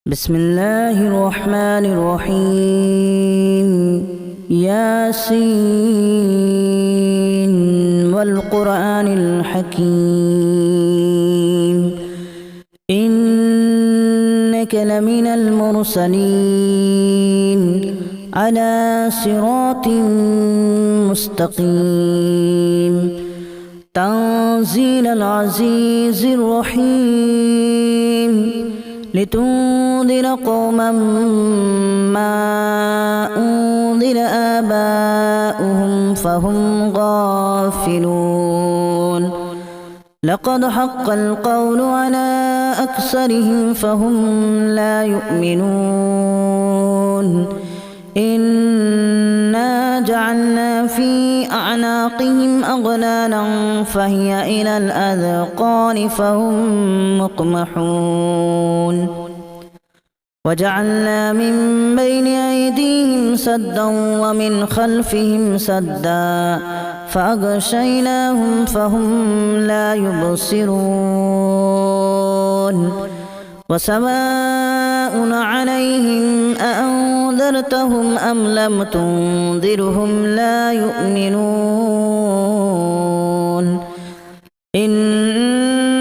بسم الله الرحمن الرحيم ياسين والقرآن الحكيم إنك لمن المرسلين على صراط مستقيم تنزيل العزيز الرحيم لتنذر قوما ما أنذر آباؤهم فهم غافلون لقد حق القول على أكثرهم فهم لا يؤمنون إنا جعلنا في أعناقهم أغلالا فهي إلى الأذقان فهم مقمحون وجعلنا من بين أيديهم سدا ومن خلفهم سدا فأغشيناهم فهم لا يبصرون وسواء عليهم أأنذرتهم أم لم تنذرهم لا يؤمنون إنما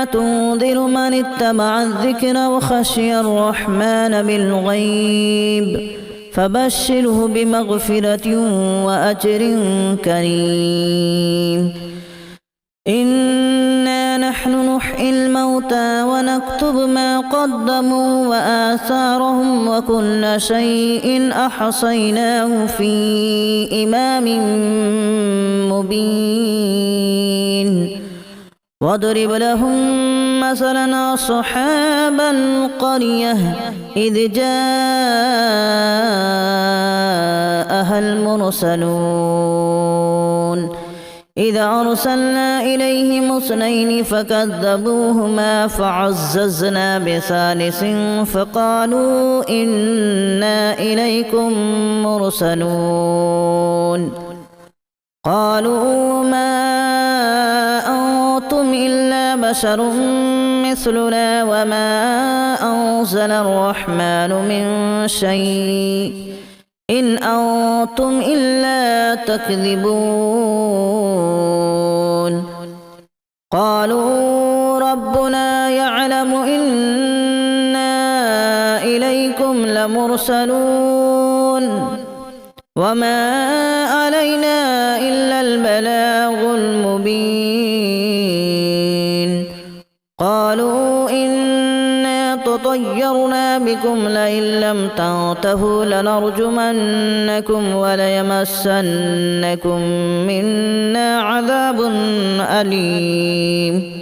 تنذر من اتبع الذكر وخشي الرحمن بالغيب فبشره بمغفرة وأجر كريم إنا نحن نحيي الموتى ونكتب ما قدموا وآثارهم وكل شيء أحصيناه في إمام مبين واضرب لهم مثلا أصحاب القرية إذ جاءها المرسلون إذا أرسلنا إليهم اثنين فكذبوهما فعززنا بثالث فقالوا إنا إليكم مرسلون قالوا ما أنتم إلا بشر مثلنا وما أنزل الرحمن من شيء إن أنتم إلا تكذبون قالوا ربنا يعلم إنا إليكم لمرسلون وما علينا إلا البلاغ المبين قالوا إنا تطيرنا بكم لئن لم تنتهوا لنرجمنكم وليمسنكم منا عذاب أليم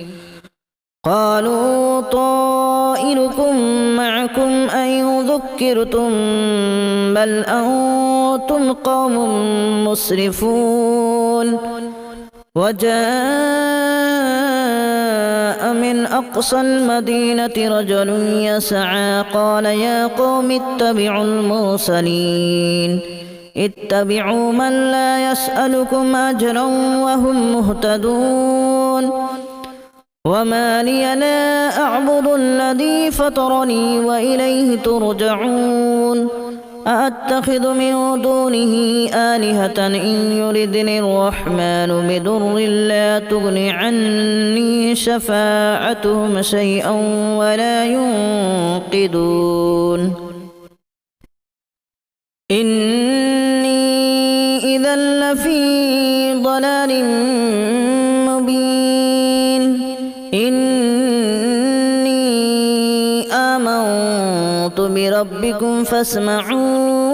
قالوا طائركم معكم أن ذكرتم بل أنتم قوم مسرفون وجاء من أقصى المدينة رجل يسعى قال يا قوم اتبعوا المرسلين اتبعوا من لا يسألكم أجرا وهم مهتدون وما لي لا أعبد الذي فطرني وإليه ترجعون أأتخذ من دونه آلهة إن يردني الرحمن بضر لا تغن عني شفاعتهم شيئا ولا ينقذون إني إذا لفي ضلال مبين إني آمنت بربكم فاسمعون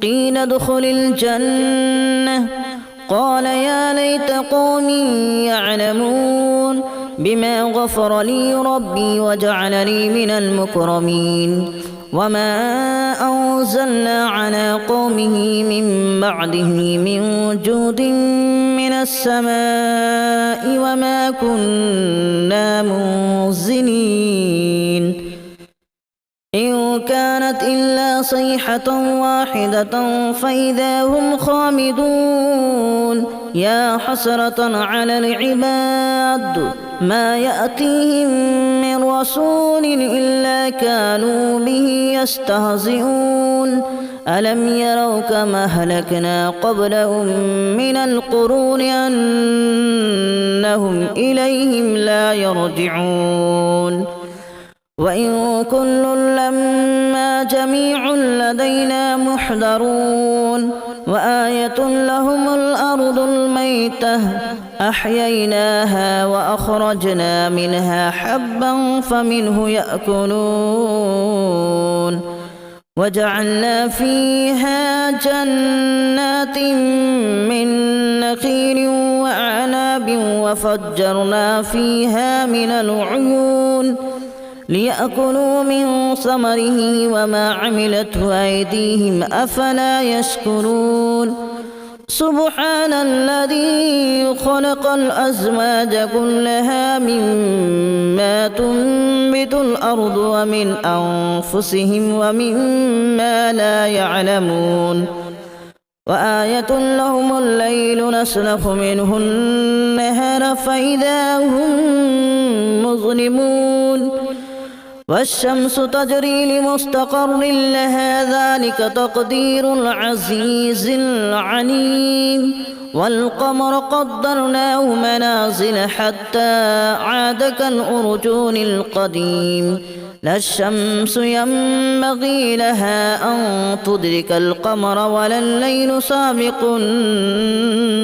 قيل ادخل الجنة قال يا ليت قومي يعلمون بما غفر لي ربي وجعلني من المكرمين وما أنزلنا على قومه من بعده من جود من السماء وما كنا منزلين إن كانت إلا صيحة واحدة فإذا هم خامدون يا حسرة على العباد ما يأتيهم من رسول إلا كانوا به يستهزئون ألم يروا كما أهلكنا قبلهم من القرون أنهم إليهم لا يرجعون وإن كل لما جميع لدينا محضرون وآية لهم الأرض الميتة أحييناها وأخرجنا منها حبا فمنه يأكلون وجعلنا فيها جنات من نخيل وأعناب وفجرنا فيها من العيون ليأكلوا من ثمره وما عملته أيديهم أفلا يشكرون سبحان الذي خلق الأزواج كلها مما تنبت الأرض ومن أنفسهم ومما لا يعلمون وآية لهم الليل نسلخ منه النهار فإذا هم مظلمون والشمس تجري لمستقر لها ذلك تقدير العزيز العليم والقمر قدرناه منازل حتى عاد كالأرجون القديم لا الشمس ينبغي لها أن تدرك القمر ولا الليل سابق النهار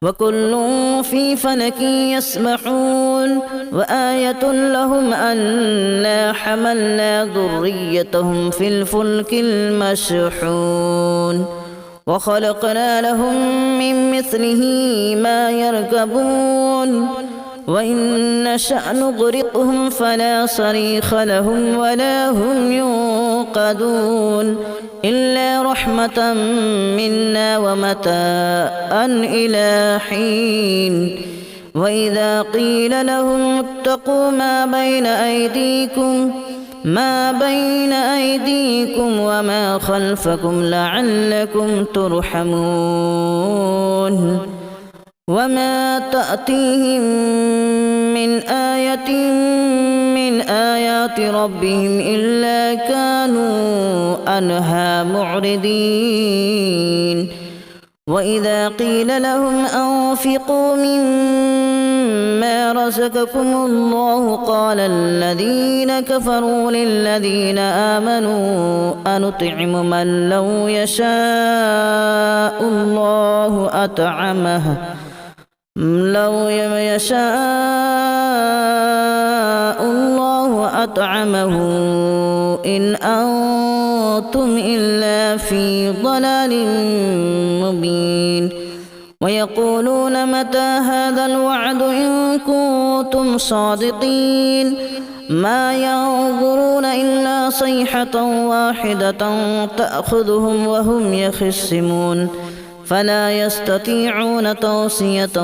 وكل في فلك يسبحون وآية لهم أنا حملنا ذريتهم في الفلك المشحون وخلقنا لهم من مثله ما يركبون وإن نشأ نغرقهم فلا صريخ لهم ولا هم ينقذون إلا رحمة منا ومتاعا إلى حين وإذا قيل لهم اتقوا ما بين أيديكم وما خلفكم لعلكم ترحمون وما تأتيهم من آية من آيات ربهم إلا كانوا عنها معرضين وإذا قيل لهم أنفقوا مما رزقكم الله قال الذين كفروا للذين آمنوا أنطعم من لو يشاء الله أطعمه إن أنتم إلا في ضلال مبين ويقولون متى هذا الوعد إن كنتم صادقين ما ينظرون إلا صيحة واحدة تأخذهم وهم يخصمون فلا يستطيعون توصية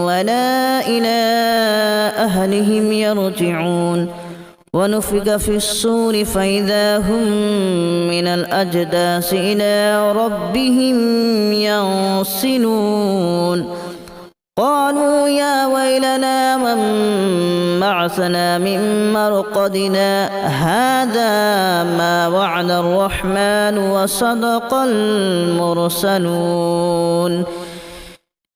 ولا إلى أهلهم يرجعون ونفخ في الصور فإذا هم من الأجداث إلى ربهم ينسلون قالوا يا ويلنا من بعثنا من مرقدنا هذا ما وعد الرحمن وصدق المرسلون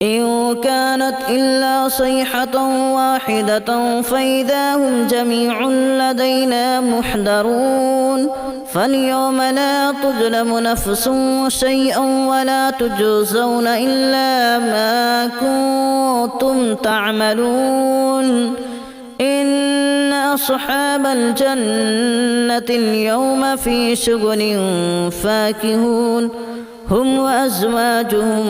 إن كانت إلا صيحة واحدة فإذا هم جميع لدينا محضرون فاليوم لا تظلم نفس شيئا ولا تجزون إلا ما كنتم تعملون إن أصحاب الجنة اليوم في شغل فاكهون هم وأزواجهم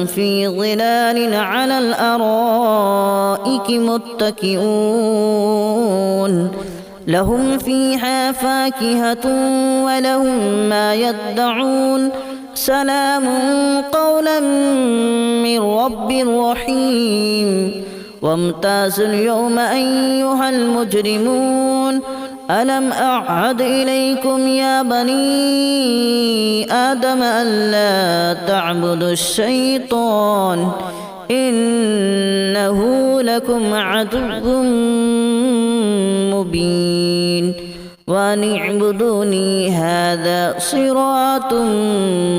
في ظلال على الأرائك متكئون لهم فيها فاكهة ولهم ما يدعون سلام قولا من رب رحيم وامتازوا اليوم أيها المجرمون ألم أعهد إليكم يا بني آدم ألا تعبدوا الشيطان إنه لكم عدو مبين وأن اعبدوني هذا صراط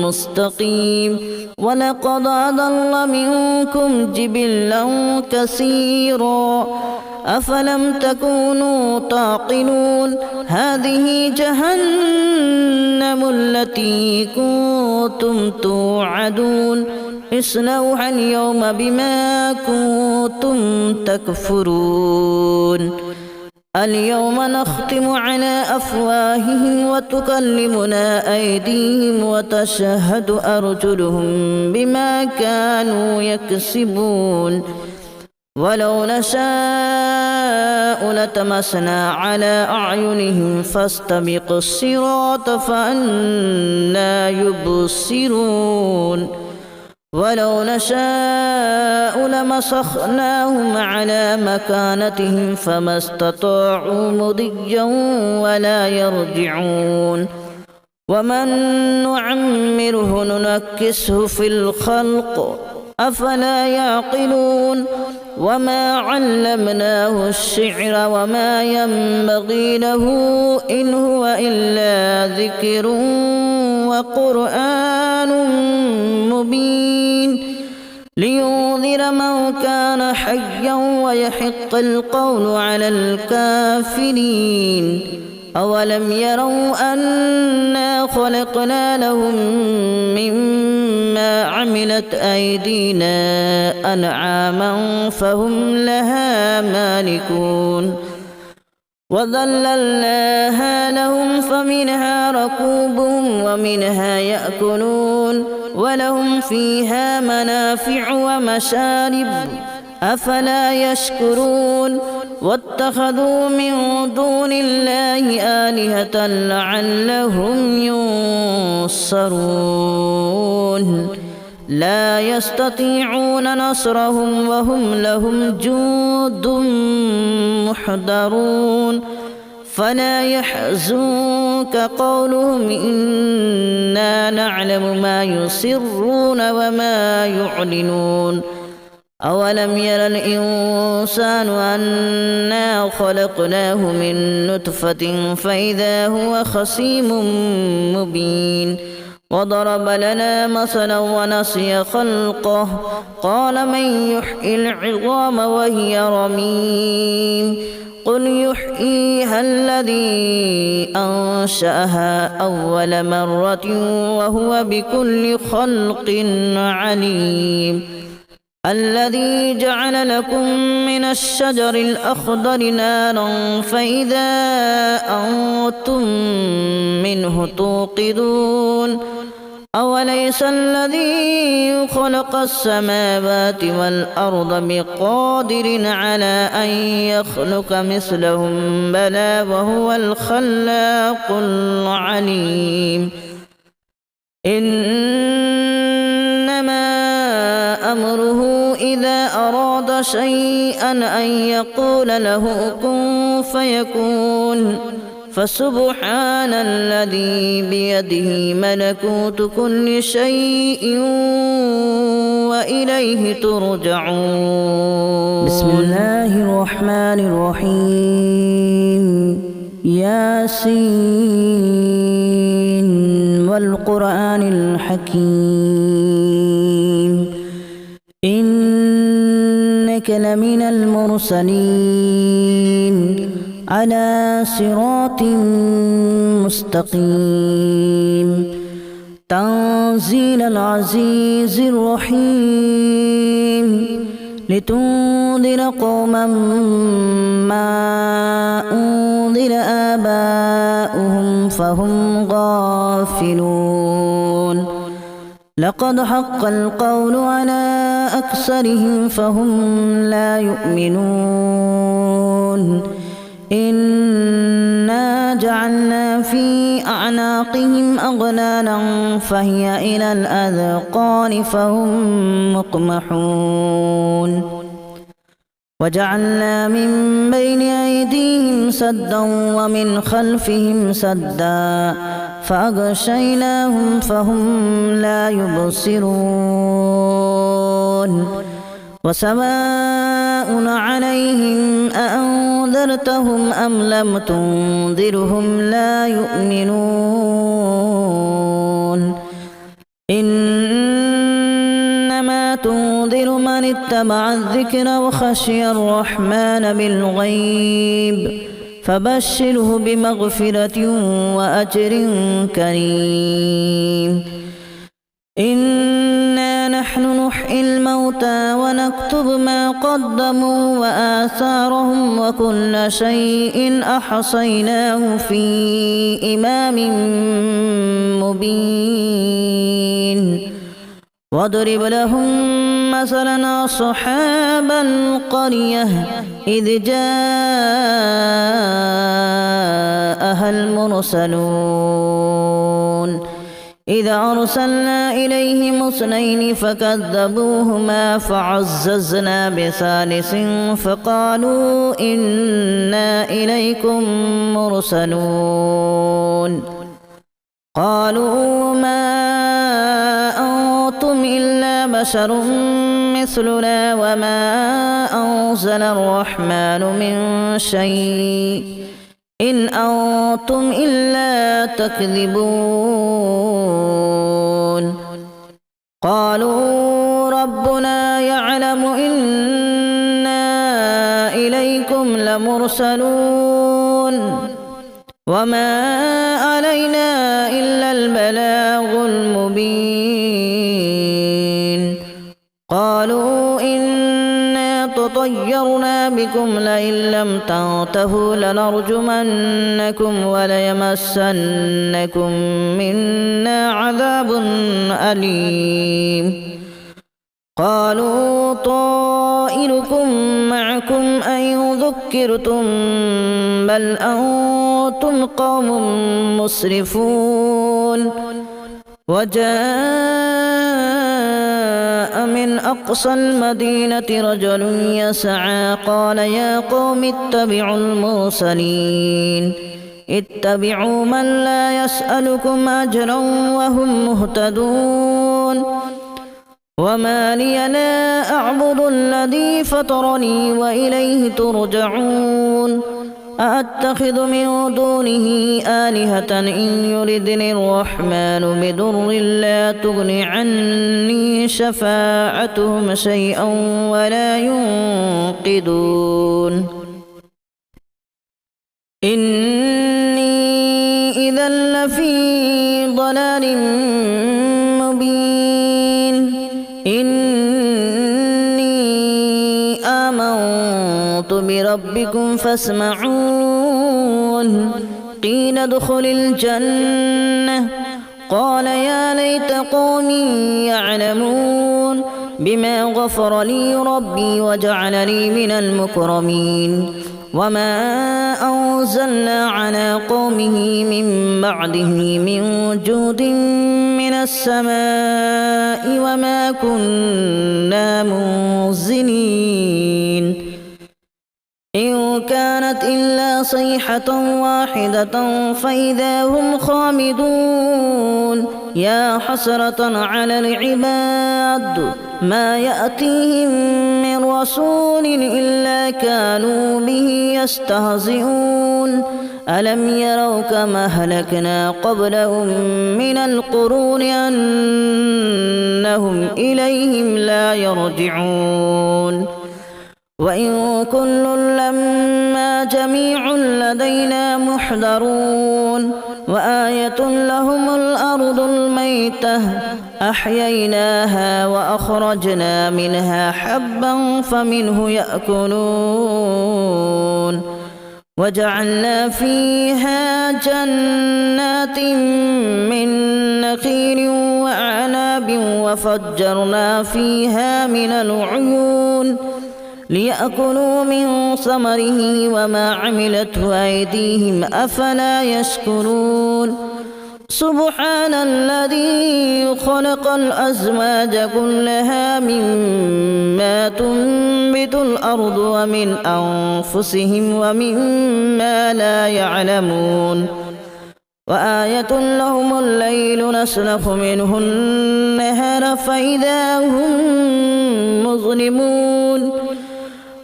مستقيم ولقد أضل منكم جبلا كثيرا أفلم تكونوا تعقلون هذه جهنم التي كنتم توعدون اصلوها اليوم بما كنتم تكفرون اليوم نختم على أفواههم وتكلمنا أيديهم وتشهد أرجلهم بما كانوا يكسبون ولو نشاء لتمسنا على أعينهم فاستبقوا الصراط فأنى يبصرون ولو نشاء لمسخناهم على مكانتهم فما استطاعوا مضيا ولا يرجعون ومن نعمره ننكسه في الخلق أفلا يعقلون وما علمناه الشعر وما ينبغي له إن هو إلا ذكر وقرآن مبين لينذر من كان حيا ويحق القول على الكافرين أولم يروا أنا خلقنا لهم مما عملت أيدينا أنعاما فهم لها مالكون وذللناها لهم فمنها ركوبهم ومنها يأكلون ولهم فيها منافع ومشارب أفلا يشكرون واتخذوا من دون الله آلهة لعلهم ينصرون لا يستطيعون نصرهم وهم لهم جند محضرون فلا يحزنك قولهم إنا نعلم ما يسرون وما يعلنون أولم ير الإنسان أنا خلقناه من نطفة فإذا هو خصيم مبين وضرب لنا مثلا ونسي خلقه قال من يحيي العظام وهي رميم قل يحييها الذي أنشأها أول مرة وهو بكل خلق عليم الذي جعل لكم من الشجر الأخضر نارا فإذا أنتم منه توقدون أوليس الذي خلق السماوات والأرض بقادر على أن يخلق مثلهم بلى وهو الخلاق العليم إنما أمره إذا أراد شيئا أن يقول له كن فيكون فسبحان الذي بيده ملكوت كل شيء وإليه ترجعون بسم الله الرحمن الرحيم ياسين والقرآن الحكيم إنك لمن المرسلين على صراط مستقيم تنزيل العزيز الرحيم لتنذر قوما ما أنذر آباؤهم فهم غافلون لقد حق القول على أكثرهم فهم لا يؤمنون إنا جعلنا في أعناقهم أغلالا فهي إلى الأذقان فهم مقمحون وجعلنا من بين أيديهم سدا ومن خلفهم سدا فأغشيناهم فهم لا يبصرون وسواء عليهم أأنذرتهم أم لم تنذرهم لا يؤمنون إنما تنذر من اتبع الذكر وخشي الرحمن بالغيب فبشره بمغفرة وأجر كريم إنا نحن نحيي الموتى ونكتب ما قدموا وآثارهم وكل شيء أحصيناه في إمام مبين واضرب لهم مثلا أصحاب القرية إذ جاءها المرسلون إذ أرسلنا إليهم اثنين فكذبوهما فعززنا بثالث فقالوا إنا إليكم مرسلون قالوا ما أنتم إلا بشر مثلنا وما أنزل الرحمن من شيء إن أنتم إلا تكذبون قالوا ربنا يعلم إنا إليكم لمرسلون وما علينا إلا البلاغ المبين قالوا إنا تطيرنا بكم لئن لم تنتهوا لنرجمنكم وليمسنكم منا عذاب أليم قالوا طائركم معكم أن ذكرتم بل أنتم قوم مسرفون وجاء من أقصى المدينة رجل يسعى قال يا قوم اتبعوا المرسلين اتبعوا من لا يسألكم أجرا وهم مهتدون وما لي لا أعبد الذي فطرني وإليه ترجعون أأتخذ من دونه آلهة إن يردني الرحمن بضر لا تغن عني شفاعتهم شيئا ولا ينقذون إني إذا لفي ضلال مبين إني آمنت بربكم فاسمعون قيل ادخل الجنة قال يا ليت قومي يعلمون بما غفر لي ربي وجعلني من المكرمين وما أنزلنا على قومه من بعده من جود من السماء وما كنا منزلين إن كانت إلا صيحة واحدة فإذا هم خامدون يا حسرة على العباد ما يأتيهم من رسول إلا كانوا به يستهزئون ألم يروا كما أهلكنا قبلهم من القرون أنهم إليهم لا يرجعون وإن كل لما جميع لدينا محضرون وآية لهم الأرض الميتة أحييناها وأخرجنا منها حبا فمنه يأكلون وجعلنا فيها جنات من نخيل وأعناب وفجرنا فيها من العيون ليأكلوا من ثمره وما عملته أيديهم أفلا يشكرون سبحان الذي خلق الأزواج كلها مما تنبت الأرض ومن أنفسهم ومما لا يعلمون وآية لهم الليل نسلخ منه النهار فإذا هم مظلمون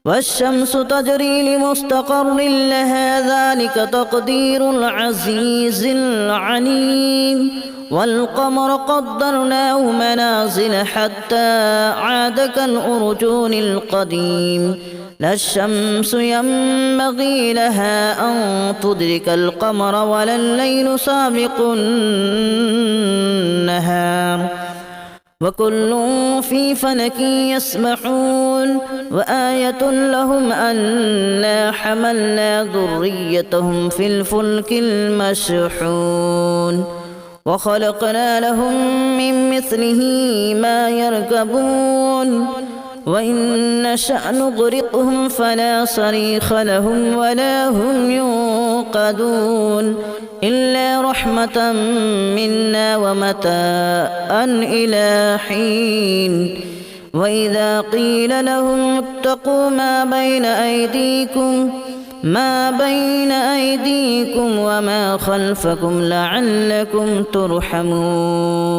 والشمس تجري لمستقر لها ذلك تقدير العزيز العليم والقمر قدرناه منازل حتى عاد كالأرجون القديم لا الشمس ينبغي لها أن تدرك القمر ولا الليل سابق النهار وكل في فلك يسبحون وآية لهم أنا حملنا ذريتهم في الفلك المشحون وخلقنا لهم من مثله ما يركبون وإن نشأ نغرقهم فلا صريخ لهم ولا هم ينقذون إلا رحمة منا ومتاعا إلى حين وإذا قيل لهم اتقوا ما بين أيديكم وما خلفكم لعلكم ترحمون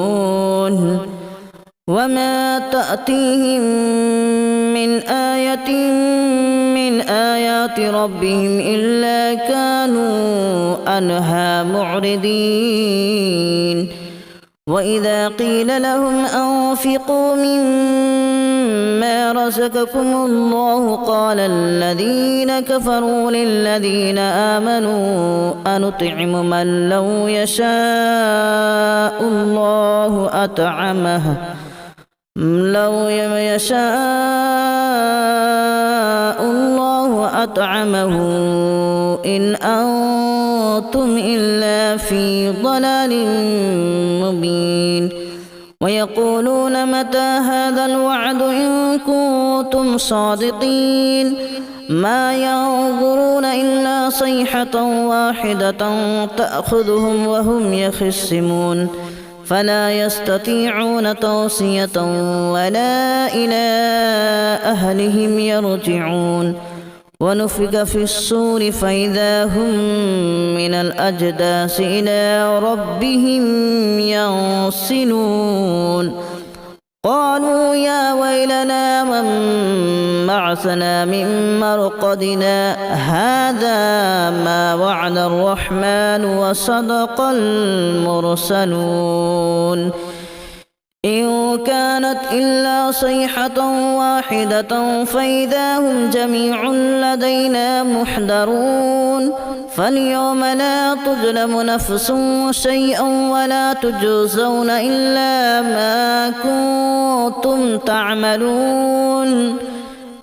وما تأتيهم من آية من آيات ربهم إلا كانوا عنها معرضين وإذا قيل لهم أنفقوا مما رزقكم الله قال الذين كفروا للذين آمنوا أنطعم من لو يشاء الله أطعمه إن أنتم إلا في ضلال مبين ويقولون متى هذا الوعد إن كنتم صادقين ما ينظرون إلا صيحة واحدة تأخذهم وهم يخصمون فلا يستطيعون توصية ولا إلى أهلهم يرجعون ونفخ في الصور فإذا هم من الأجداث إلى ربهم ينسلون قالوا يا ويلنا من بعثنا من مرقدنا هذا ما وعد الرحمن وصدق المرسلون إن كانت إلا صيحة واحدة فإذا هم جميع لدينا محضرون فاليوم لا تظلم نفس شيئا ولا تجزون إلا ما كنتم تعملون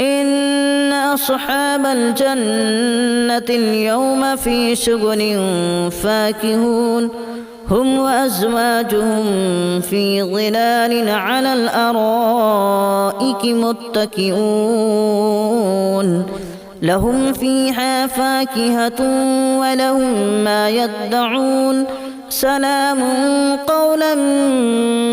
إن أصحاب الجنة اليوم في شغل فاكهون هم وأزواجهم في ظلال على الأرائك متكئون لهم فيها فاكهة ولهم ما يدعون سلام قولا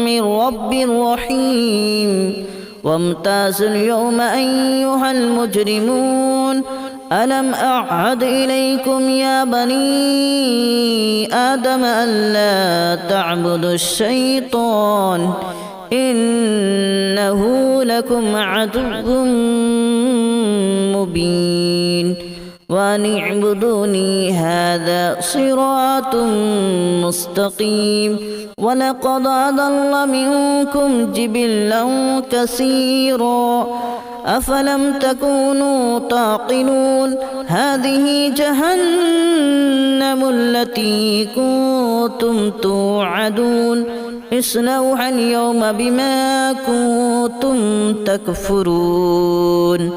من رب رحيم وامتازوا اليوم أيها المجرمون ألم أعهد إليكم يا بني آدم ألا تعبدوا الشيطان إنه لكم عدو مبين وأن اعبدوني هذا صراط مستقيم ولقد أضل منكم جبلا كثيرا أفلم تكونوا تعقلون هذه جهنم التي كنتم توعدون اصلوها اليوم بما كنتم تكفرون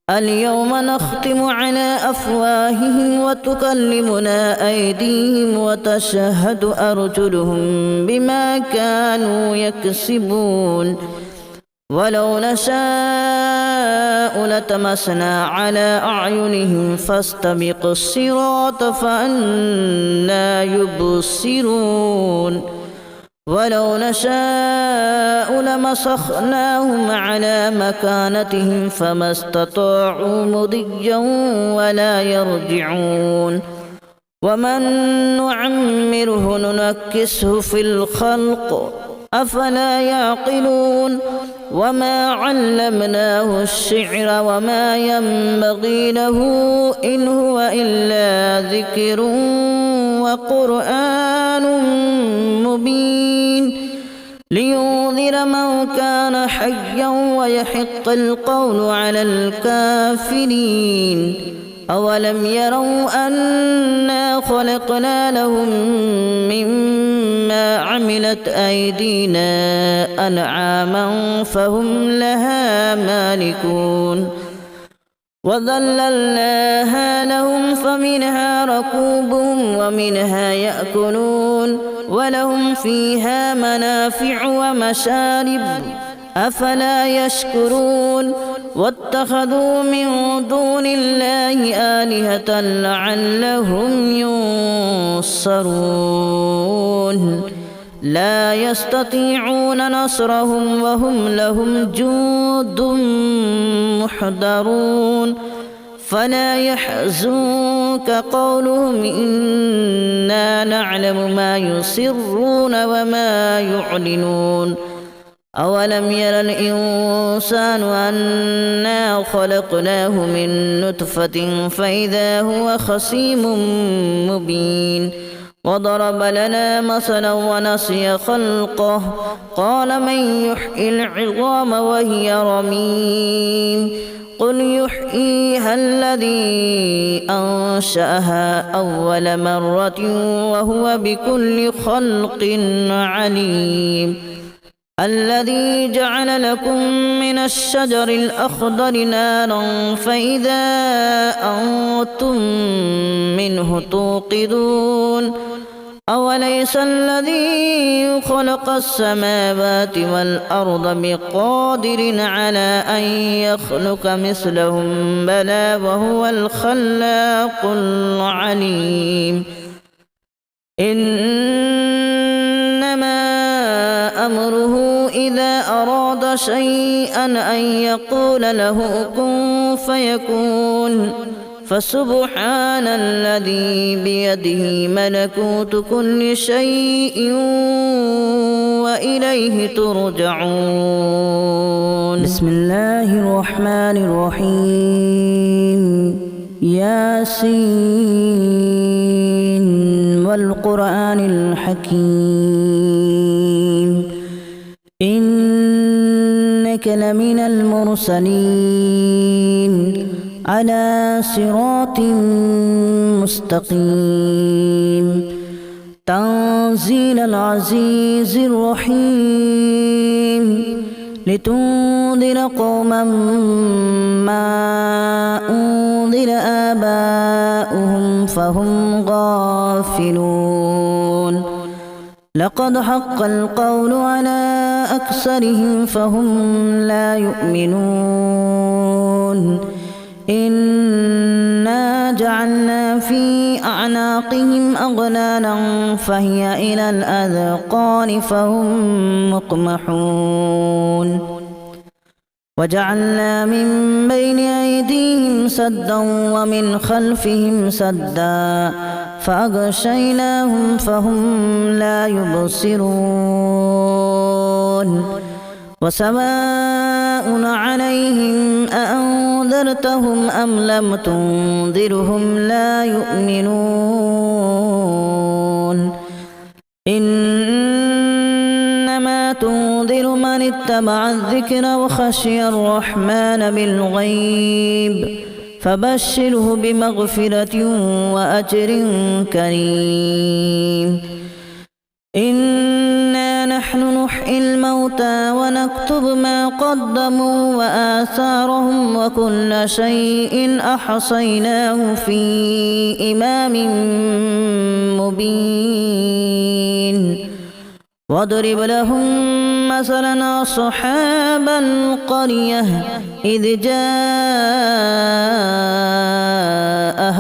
اليوم نختم على أفواههم وتكلمنا أيديهم وتشهد أرجلهم بما كانوا يكسبون ولو نشاء لطمسنا على أعينهم فاستبقوا الصراط فأنى يبصرون ولو نشاء لمسخناهم على مكانتهم فما استطاعوا مضيا ولا يرجعون ومن نعمره ننكسه في الخلق أفلا يعقلون وما علمناه الشعر وما ينبغي له إن هو إلا ذكر وقرآن مبين لينذر من كان حيا ويحق القول على الكافرين أولم يروا أنا خلقنا لهم مما عملت أيدينا أنعاما فهم لها مالكون وذللناها لهم فمنها ركوبهم ومنها يأكلون ولهم فيها منافع ومشارب أفلا يشكرون واتخذوا من دون الله آلهة لعلهم ينصرون لا يستطيعون نصرهم وهم لهم جند محضرون فلا يحزنك قولهم إنا نعلم ما يسرون وما يعلنون أولم ير الإنسان أنا خلقناه من نطفة فإذا هو خصيم مبين وضرب لنا مثلا ونسي خلقه قال من يحيي العظام وهي رميم قل يحييها الذي أنشأها أول مرة وهو بكل خلق عليم الذي جعل لكم من الشجر الأخضر نارا فإذا أنتم منه توقدون أوليس الذي خلق السماوات والأرض بقادر على أن يخلق مثلهم بلى وهو الخلاق العليم إنما أمره إذا أراد شيئا أن يقول له كن فيكون فسبحان الذي بيده ملكوت كل شيء وإليه ترجعون بسم الله الرحمن الرحيم ياسين والقرآن الحكيم إنك لمن المرسلين على صراط مستقيم تنزيل العزيز الرحيم لتنذر قوما ما أنذر آباؤهم فهم غافلون لقد حق القول على أكثرهم فهم لا يؤمنون إنا جعلنا في أعناقهم أغلالا فهي إلى الأذقان فهم مقمحون وجعلنا من بين أيديهم سدا ومن خلفهم سدا فأغشيناهم فهم لا يبصرون وسواء عليهم أأنذرتهم أم لم تنذرهم لا يؤمنون إنما تنذر من اتبع الذكر وخشي الرحمن بالغيب فبشره بمغفرة وأجر كريم إنا نحن نحيي الموتى ونكتب ما قدموا وآثارهم وكل شيء أحصيناه في إمام مبين واضرب لهم مثلا أصحاب القرية إذ جاءها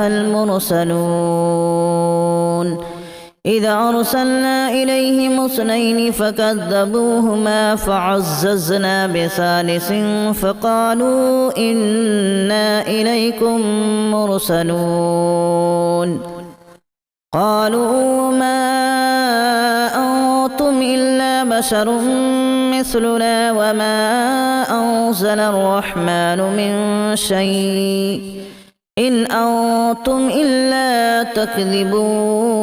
المرسلون إذا أرسلنا إليهم اثنين فكذبوهما فعززنا بثالث فقالوا إنا إليكم مرسلون قالوا ما أنتم إلا بشر مثلنا وما أنزل الرحمن من شيء إن أنتم إلا تكذبون